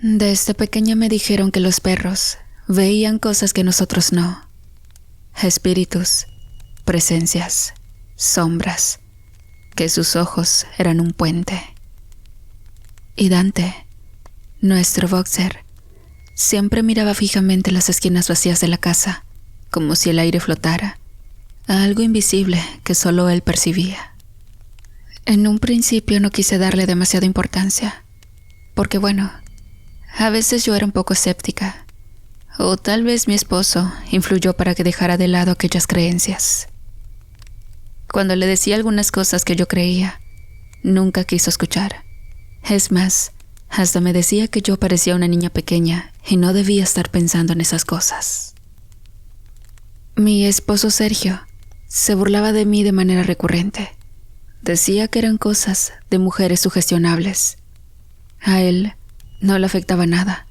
Desde pequeña me dijeron que los perros veían cosas que nosotros no. Espíritus, presencias, sombras, que sus ojos eran un puente. Y Dante, nuestro boxer, siempre miraba fijamente las esquinas vacías de la casa, como si el aire flotara, a algo invisible que solo él percibía. En un principio no quise darle demasiada importancia, porque bueno, a veces yo era un poco escéptica, o tal vez mi esposo influyó para que dejara de lado aquellas creencias. Cuando le decía algunas cosas que yo creía, nunca quiso escuchar. Es más, hasta me decía que yo parecía una niña pequeña y no debía estar pensando en esas cosas. Mi esposo Sergio se burlaba de mí de manera recurrente. Decía que eran cosas de mujeres sugestionables. A él no le afectaba nada.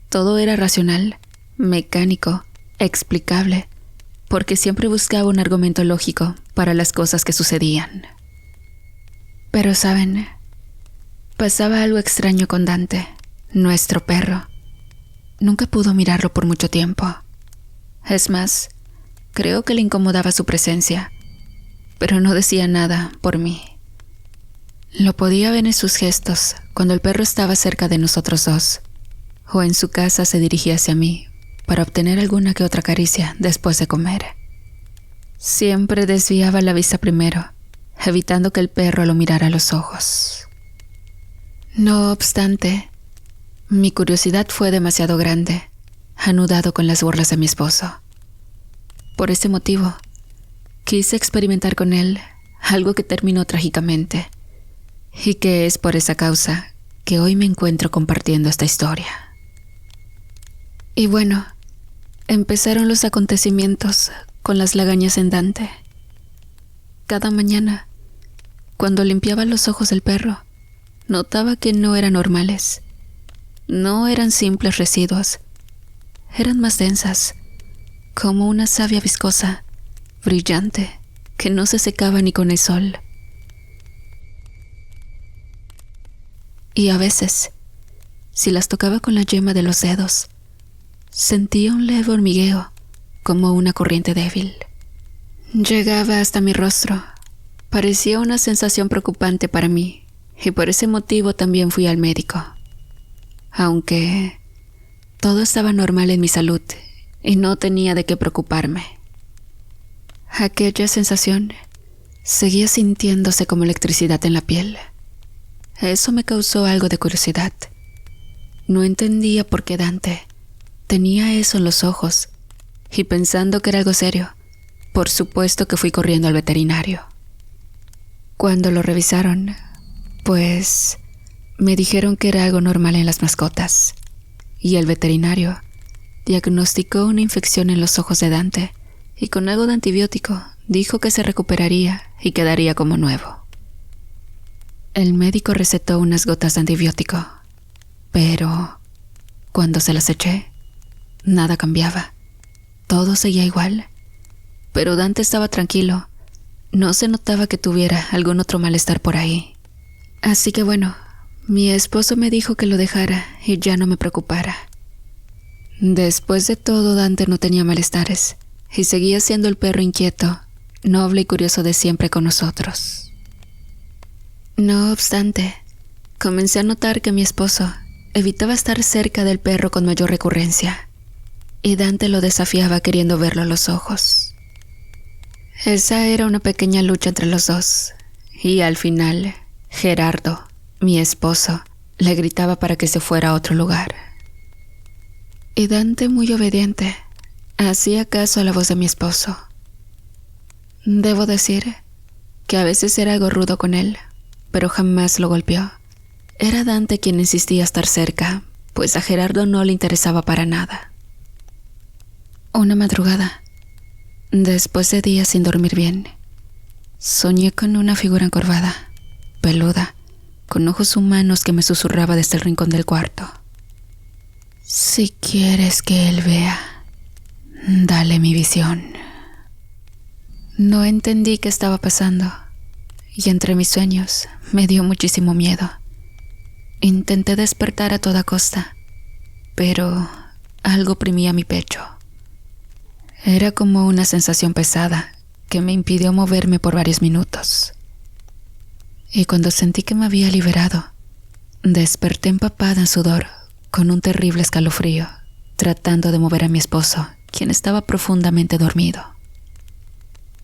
Todo era racional, mecánico, explicable, porque siempre buscaba un argumento lógico para las cosas que sucedían. Pero ¿saben? Pasaba algo extraño con Dante, nuestro perro. Nunca pudo mirarlo por mucho tiempo. Es más, creo que le incomodaba su presencia, pero no decía nada por mí. Lo podía ver en sus gestos cuando el perro estaba cerca de nosotros dos, o en su casa se dirigía hacia mí para obtener alguna que otra caricia después de comer. Siempre desviaba la vista primero, evitando que el perro lo mirara a los ojos. No obstante, mi curiosidad fue demasiado grande, anudado con las burlas de mi esposo. Por ese motivo, quise experimentar con él algo que terminó trágicamente, y que es por esa causa que hoy me encuentro compartiendo esta historia. Y bueno, empezaron los acontecimientos con las lagañas en Dante. Cada mañana, cuando limpiaba los ojos del perro, notaba que no eran normales. No eran simples residuos, eran más densas, como una savia viscosa, brillante, que no se secaba ni con el sol. Y a veces, si las tocaba con la yema de los dedos, sentía un leve hormigueo, como una corriente débil. Llegaba hasta mi rostro. Parecía una sensación preocupante para mí, y por ese motivo también fui al médico. Aunque todo estaba normal en mi salud y no tenía de qué preocuparme. Aquella sensación seguía sintiéndose como electricidad en la piel. Eso me causó algo de curiosidad. No entendía por qué Dante tenía eso en los ojos, y pensando que era algo serio, por supuesto que fui corriendo al veterinario. Cuando lo revisaron, pues me dijeron que era algo normal en las mascotas, y el veterinario diagnosticó una infección en los ojos de Dante y con algo de antibiótico dijo que se recuperaría y quedaría como nuevo. El médico recetó unas gotas de antibiótico, pero cuando se las eché, nada cambiaba. Todo seguía igual, pero Dante estaba tranquilo. No se notaba que tuviera algún otro malestar por ahí. Así que bueno, mi esposo me dijo que lo dejara y ya no me preocupara. Después de todo, Dante no tenía malestares y seguía siendo el perro inquieto, noble y curioso de siempre con nosotros. No obstante, comencé a notar que mi esposo evitaba estar cerca del perro con mayor recurrencia, y Dante lo desafiaba queriendo verlo a los ojos. Esa era una pequeña lucha entre los dos, y al final, Gerardo, mi esposo, le gritaba para que se fuera a otro lugar. Y Dante, muy obediente, hacía caso a la voz de mi esposo. Debo decir que a veces era algo rudo con él, pero jamás lo golpeó. Era Dante quien insistía a estar cerca, pues a Gerardo no le interesaba para nada. Una madrugada, después de días sin dormir bien, soñé con una figura encorvada, peluda, con ojos humanos que me susurraba desde el rincón del cuarto. Si quieres que él vea, dale mi visión. No entendí qué estaba pasando, y entre mis sueños me dio muchísimo miedo. Intenté despertar a toda costa, pero algo oprimía mi pecho. Era como una sensación pesada que me impidió moverme por varios minutos. Y cuando sentí que me había liberado, desperté empapada en sudor, con un terrible escalofrío, tratando de mover a mi esposo, quien estaba profundamente dormido.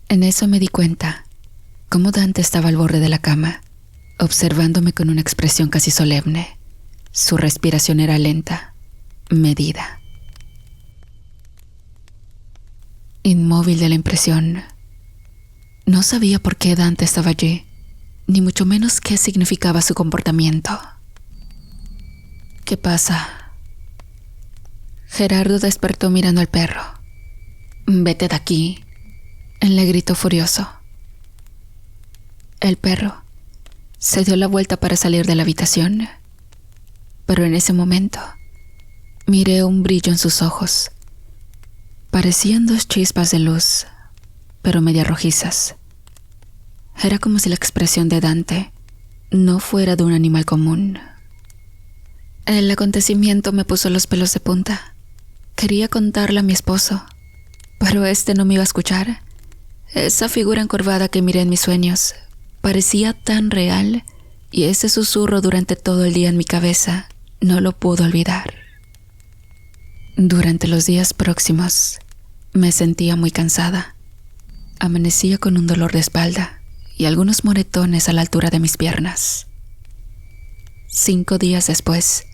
En eso me di cuenta cómo Dante estaba al borde de la cama, observándome con una expresión casi solemne. Su respiración era lenta, medida. Inmóvil de la impresión. No sabía por qué Dante estaba allí, ni mucho menos qué significaba su comportamiento. ¿Qué pasa? Gerardo despertó mirando al perro. «Vete de aquí», le gritó furioso. El perro se dio la vuelta para salir de la habitación, pero en ese momento miré un brillo en sus ojos. Parecían dos chispas de luz, pero medio rojizas. Era como si la expresión de Dante no fuera de un animal común. El acontecimiento me puso los pelos de punta. Quería contarle a mi esposo, pero este no me iba a escuchar. Esa figura encorvada que miré en mis sueños parecía tan real, y ese susurro durante todo el día en mi cabeza no lo pude olvidar. Durante los días próximos me sentía muy cansada. Amanecía con un dolor de espalda y algunos moretones a la altura de mis piernas. 5 días después,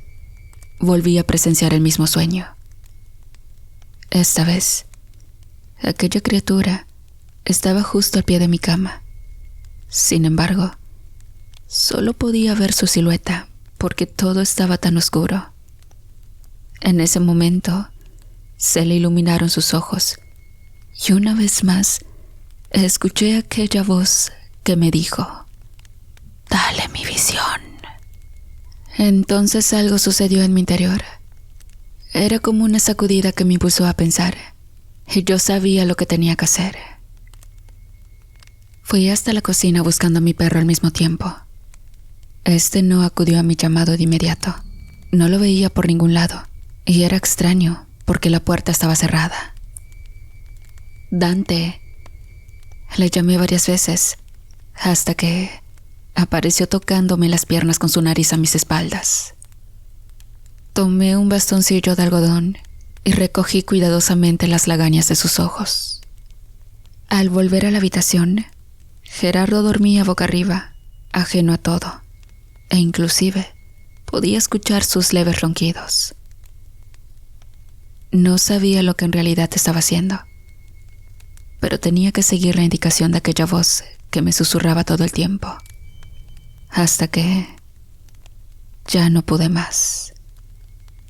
volví a presenciar el mismo sueño. Esta vez, aquella criatura estaba justo al pie de mi cama. Sin embargo, solo podía ver su silueta porque todo estaba tan oscuro. En ese momento, se le iluminaron sus ojos y una vez más escuché aquella voz que me dijo: «Dale mi visión». Entonces algo sucedió en mi interior. Era como una sacudida que me impulsó a pensar, y yo sabía lo que tenía que hacer. Fui hasta la cocina buscando a mi perro al mismo tiempo. Este no acudió a mi llamado de inmediato. No lo veía por ningún lado, y era extraño porque la puerta estaba cerrada. «Dante», le llamé varias veces, hasta que apareció tocándome las piernas con su nariz a mis espaldas. Tomé un bastoncillo de algodón y recogí cuidadosamente las lagañas de sus ojos. Al volver a la habitación, Gerardo dormía boca arriba, ajeno a todo, e inclusive podía escuchar sus leves ronquidos. No sabía lo que en realidad estaba haciendo, pero tenía que seguir la indicación de aquella voz que me susurraba todo el tiempo, hasta que ya no pude más.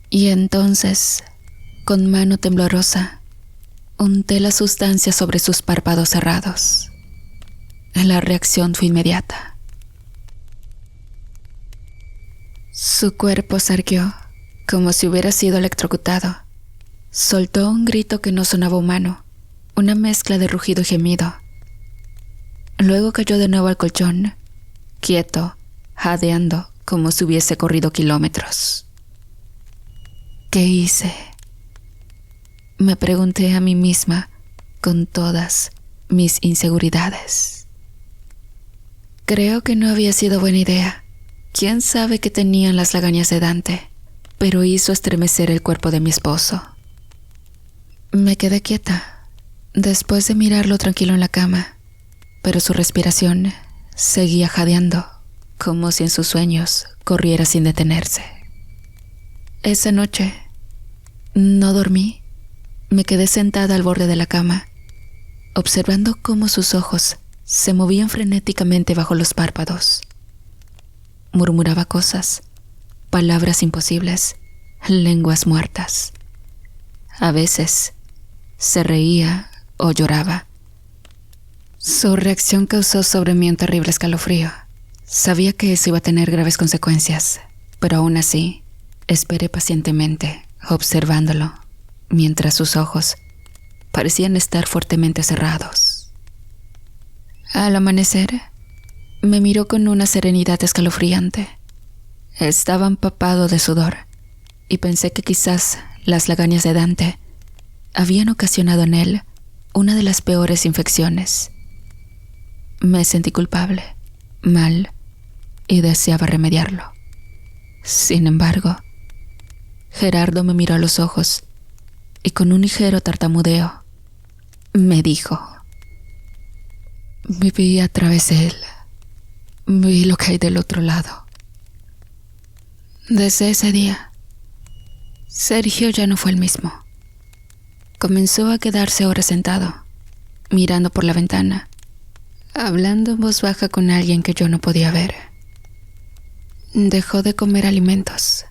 Y entonces, con mano temblorosa, unté la sustancia sobre sus párpados cerrados. La reacción fue inmediata. Su cuerpo se arqueó como si hubiera sido electrocutado. Soltó un grito que no sonaba humano, una mezcla de rugido y gemido. Luego cayó de nuevo al colchón, quieto, jadeando como si hubiese corrido kilómetros. ¿Qué hice?, me pregunté a mí misma con todas mis inseguridades. Creo que no había sido buena idea. ¿Quién sabe qué tenían las lagañas de Dante? Pero hizo estremecer el cuerpo de mi esposo. Me quedé quieta, después de mirarlo tranquilo en la cama, pero su respiración seguía jadeando, como si en sus sueños corriera sin detenerse. Esa noche no dormí. Me quedé sentada al borde de la cama, observando cómo sus ojos se movían frenéticamente bajo los párpados. Murmuraba cosas, palabras imposibles, lenguas muertas. A veces se reía o lloraba. Su reacción causó sobre mí un terrible escalofrío. Sabía que eso iba a tener graves consecuencias, pero aún así esperé pacientemente, observándolo, mientras sus ojos parecían estar fuertemente cerrados. Al amanecer, me miró con una serenidad escalofriante. Estaba empapado de sudor, y pensé que quizás las lagañas de Dante habían ocasionado en él una de las peores infecciones. Me sentí culpable, mal, y deseaba remediarlo. Sin embargo, Gerardo me miró a los ojos y con un ligero tartamudeo me dijo: viví a través de él, vi lo que hay del otro lado. Desde ese día, Sergio ya no fue el mismo. Comenzó a quedarse horas sentado, mirando por la ventana, hablando en voz baja con alguien que yo no podía ver. Dejó de comer alimentos.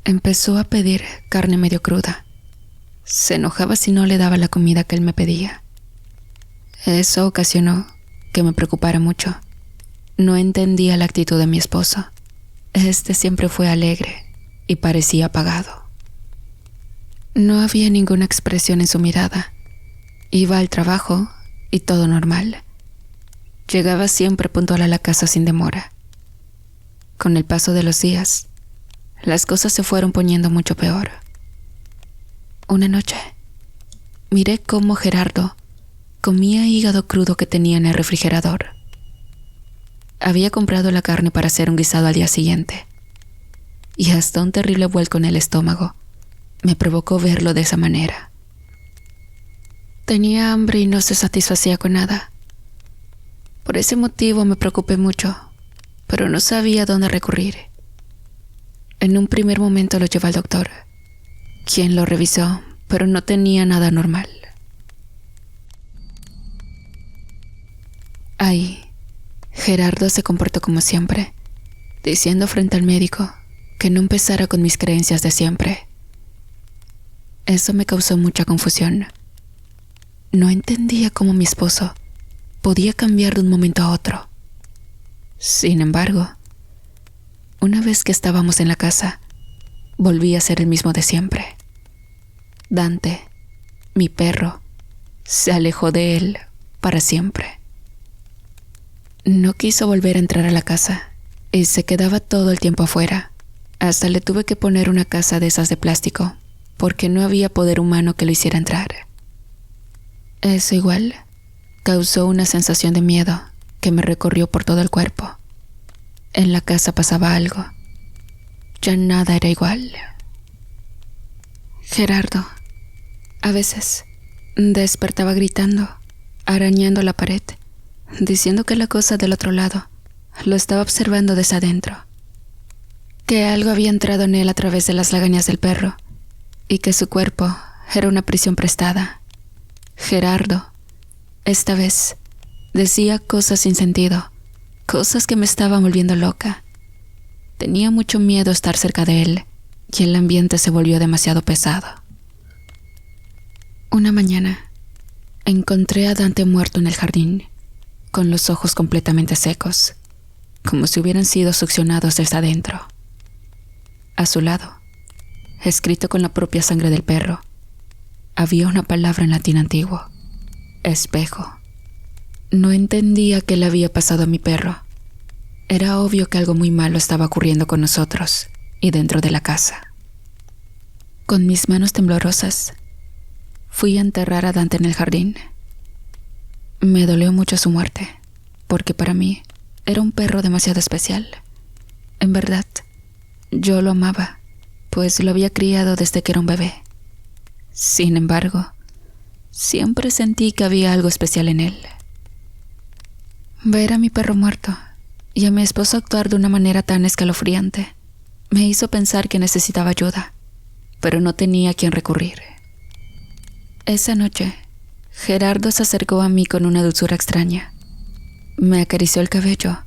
Empezó a pedir carne medio cruda. Se enojaba si no le daba la comida que él me pedía. Eso ocasionó que me preocupara mucho. No entendía la actitud de mi esposo. Este siempre fue alegre y parecía apagado. No había ninguna expresión en su mirada. Iba al trabajo y todo normal. Llegaba siempre puntual a la casa sin demora. Con el paso de los días, las cosas se fueron poniendo mucho peor. Una noche, miré cómo Gerardo comía hígado crudo que tenía en el refrigerador. Había comprado la carne para hacer un guisado al día siguiente, y hasta un terrible vuelco en el estómago me provocó verlo de esa manera. Tenía hambre y no se satisfacía con nada. Por ese motivo me preocupé mucho, pero no sabía dónde recurrir. En un primer momento lo llevé al doctor, quien lo revisó, pero no tenía nada normal. Ahí, Gerardo se comportó como siempre, diciendo frente al médico que no empezara con mis creencias de siempre. Eso me causó mucha confusión. No entendía cómo mi esposo podía cambiar de un momento a otro. Sin embargo, una vez que estábamos en la casa, volví a ser el mismo de siempre. Dante, mi perro, se alejó de él para siempre. No quiso volver a entrar a la casa y se quedaba todo el tiempo afuera. Hasta le tuve que poner una casa de esas de plástico, porque no había poder humano que lo hiciera entrar. Eso igual causó una sensación de miedo que me recorrió por todo el cuerpo. En la casa pasaba algo. Ya nada era igual. Gerardo, a veces, despertaba gritando, arañando la pared, diciendo que la cosa del otro lado lo estaba observando desde adentro, que algo había entrado en él a través de las lagañas del perro y que su cuerpo era una prisión prestada. Gerardo, esta vez, decía cosas sin sentido, cosas que me estaban volviendo loca. Tenía mucho miedo estar cerca de él y el ambiente se volvió demasiado pesado. Una mañana, encontré a Dante muerto en el jardín, con los ojos completamente secos, como si hubieran sido succionados desde adentro. A su lado, escrito con la propia sangre del perro, había una palabra en latín antiguo: espejo. No entendía qué le había pasado a mi perro. Era obvio que algo muy malo estaba ocurriendo con nosotros y dentro de la casa. Con mis manos temblorosas, fui a enterrar a Dante en el jardín. Me dolió mucho su muerte, porque para mí era un perro demasiado especial. En verdad, yo lo amaba, pues lo había criado desde que era un bebé. Sin embargo, siempre sentí que había algo especial en él. Ver a mi perro muerto y a mi esposo actuar de una manera tan escalofriante me hizo pensar que necesitaba ayuda, pero no tenía a quién recurrir. Esa noche, Gerardo se acercó a mí con una dulzura extraña. Me acarició el cabello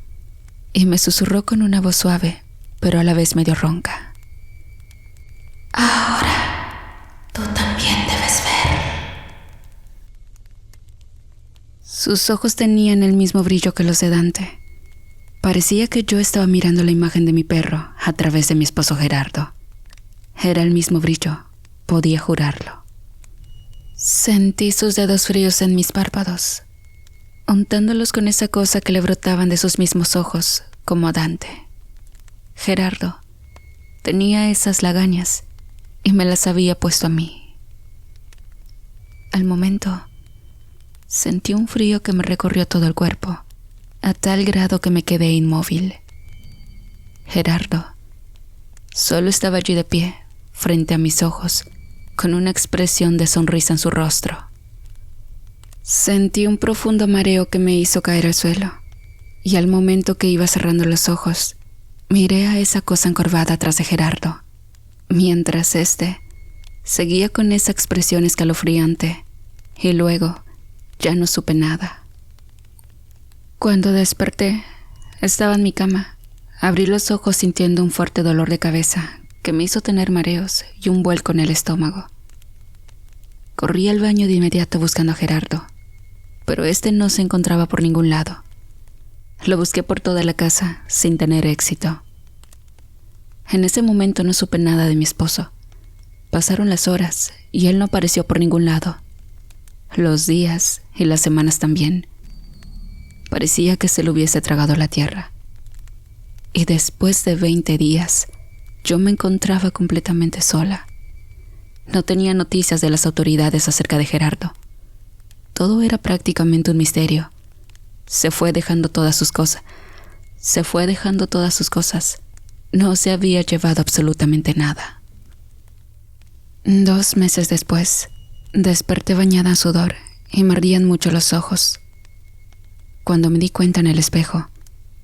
y me susurró con una voz suave, pero a la vez medio ronca: ahora tú también debes ver. Sus ojos tenían el mismo brillo que los de Dante. Parecía que yo estaba mirando la imagen de mi perro a través de mi esposo Gerardo. Era el mismo brillo, podía jurarlo. Sentí sus dedos fríos en mis párpados, untándolos con esa cosa que le brotaban de sus mismos ojos, como a Dante. Gerardo tenía esas lagañas y me las había puesto a mí. Al momento, sentí un frío que me recorrió todo el cuerpo, a tal grado que me quedé inmóvil. Gerardo solo estaba allí de pie, frente a mis ojos, con una expresión de sonrisa en su rostro. Sentí un profundo mareo que me hizo caer al suelo, y al momento que iba cerrando los ojos, miré a esa cosa encorvada atrás de Gerardo, mientras éste seguía con esa expresión escalofriante, y luego ya no supe nada. Cuando desperté, estaba en mi cama. Abrí los ojos sintiendo un fuerte dolor de cabeza que me hizo tener mareos y un vuelco en el estómago. Corrí al baño de inmediato buscando a Gerardo, pero este no se encontraba por ningún lado. Lo busqué por toda la casa sin tener éxito. En ese momento no supe nada de mi esposo. Pasaron las horas y él no apareció por ningún lado. Los días y las semanas también. Parecía que se lo hubiese tragado la tierra. Y después de 20 días, yo me encontraba completamente sola. No tenía noticias de las autoridades acerca de Gerardo. Todo era prácticamente un misterio. Se fue dejando todas sus cosas. No se había llevado absolutamente nada. 2 meses después, desperté bañada en sudor y me ardían mucho los ojos. Cuando me di cuenta en el espejo,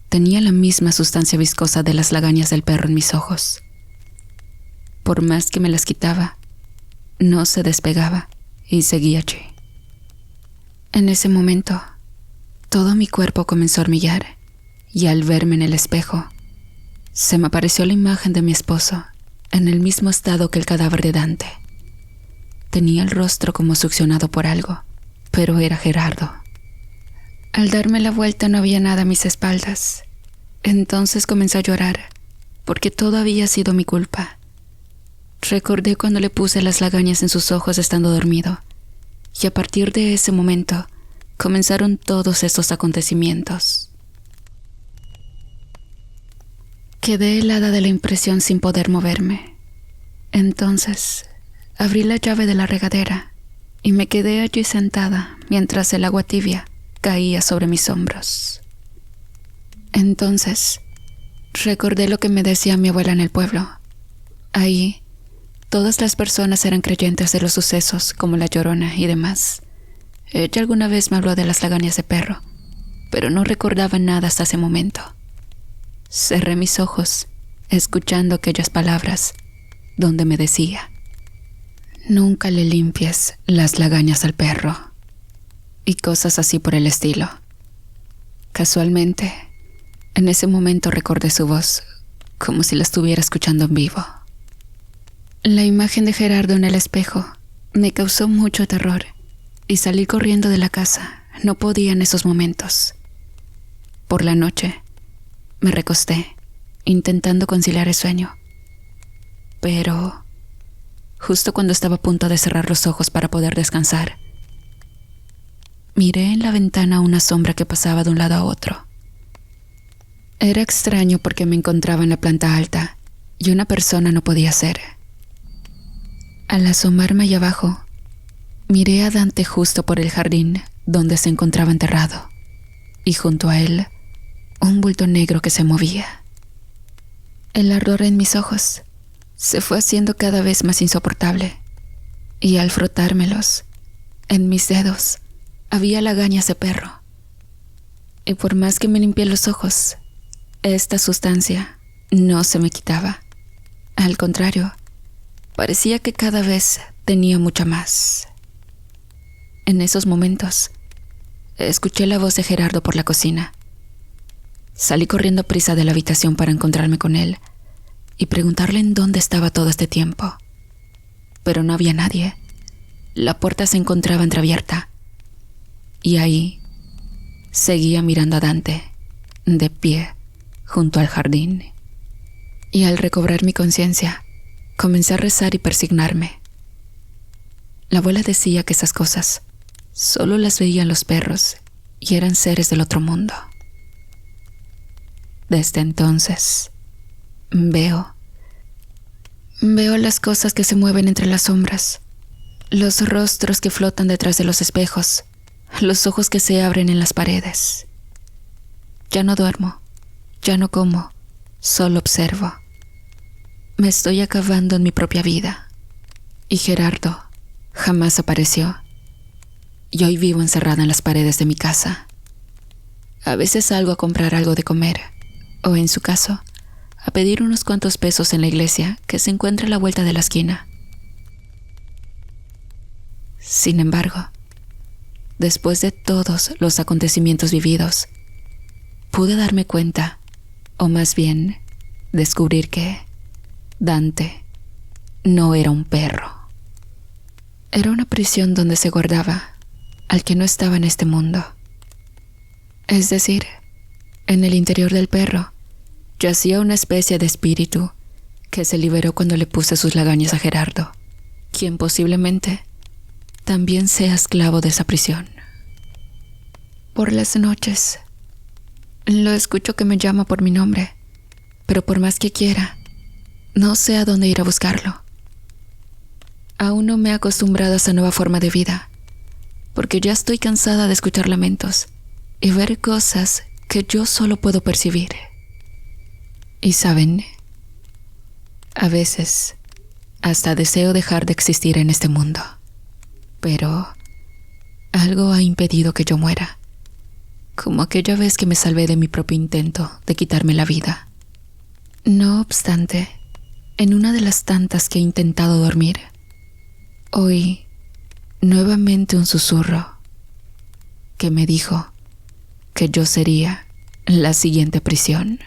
tenía la misma sustancia viscosa de las lagañas del perro en mis ojos. Por más que me las quitaba, no se despegaba y seguía allí. En ese momento, todo mi cuerpo comenzó a hormiguear y al verme en el espejo, se me apareció la imagen de mi esposo en el mismo estado que el cadáver de Dante. Tenía el rostro como succionado por algo, pero era Gerardo. Al darme la vuelta no había nada a mis espaldas. Entonces comencé a llorar, porque todo había sido mi culpa. Recordé cuando le puse las lagañas en sus ojos estando dormido, y a partir de ese momento comenzaron todos esos acontecimientos. Quedé helada de la impresión sin poder moverme. Entonces, abrí la llave de la regadera y me quedé allí sentada mientras el agua tibia caía sobre mis hombros. Entonces, recordé lo que me decía mi abuela en el pueblo. Ahí, todas las personas eran creyentes de los sucesos, como la Llorona y demás. Ella alguna vez me habló de las lagañas de perro, pero no recordaba nada hasta ese momento. Cerré mis ojos, escuchando aquellas palabras, donde me decía: nunca le limpies las lagañas al perro, y cosas así por el estilo. Casualmente, en ese momento recordé su voz, como si la estuviera escuchando en vivo. La imagen de Gerardo en el espejo me causó mucho terror, y salí corriendo de la casa. No podía en esos momentos. Por la noche, me recosté, intentando conciliar el sueño. Pero, justo cuando estaba a punto de cerrar los ojos para poder descansar, miré en la ventana una sombra que pasaba de un lado a otro. Era extraño porque me encontraba en la planta alta y una persona no podía ser. Al asomarme allá abajo, miré a Dante justo por el jardín donde se encontraba enterrado, y junto a él, un bulto negro que se movía. El ardor en mis ojos se fue haciendo cada vez más insoportable, y al frotármelos, en mis dedos había lagañas de perro. Y por más que me limpié los ojos, esta sustancia no se me quitaba. Al contrario, parecía que cada vez tenía mucha más. En esos momentos, escuché la voz de Gerardo por la cocina. Salí corriendo prisa de la habitación para encontrarme con él y preguntarle en dónde estaba todo este tiempo. Pero no había nadie. La puerta se encontraba entreabierta. Y ahí seguía mirando a Dante, de pie, junto al jardín. Y al recobrar mi conciencia, comencé a rezar y persignarme. La abuela decía que esas cosas solo las veían los perros y eran seres del otro mundo. Desde entonces, veo Veo las cosas que se mueven entre las sombras, los rostros que flotan detrás de los espejos, los ojos que se abren en las paredes. Ya no duermo, ya no como, solo observo. Me estoy acabando en mi propia vida. Y Gerardo jamás apareció. Y hoy vivo encerrada en las paredes de mi casa. A veces salgo a comprar algo de comer, o en su caso, a pedir unos cuantos pesos en la iglesia que se encuentra a la vuelta de la esquina. Sin embargo, después de todos los acontecimientos vividos, pude darme cuenta, o más bien, descubrir que Dante no era un perro. Era una prisión donde se guardaba al que no estaba en este mundo. Es decir, en el interior del perro yacía una especie de espíritu que se liberó cuando le puse sus lagañas a Gerardo, quien posiblemente también sea esclavo de esa prisión. Por las noches, lo escucho que me llama por mi nombre, pero por más que quiera, no sé a dónde ir a buscarlo. Aún no me he acostumbrado a esa nueva forma de vida, porque ya estoy cansada de escuchar lamentos y ver cosas que yo solo puedo percibir. Y saben, a veces hasta deseo dejar de existir en este mundo, pero algo ha impedido que yo muera, como aquella vez que me salvé de mi propio intento de quitarme la vida. No obstante, en una de las tantas que he intentado dormir, oí nuevamente un susurro que me dijo que yo sería la siguiente prisión.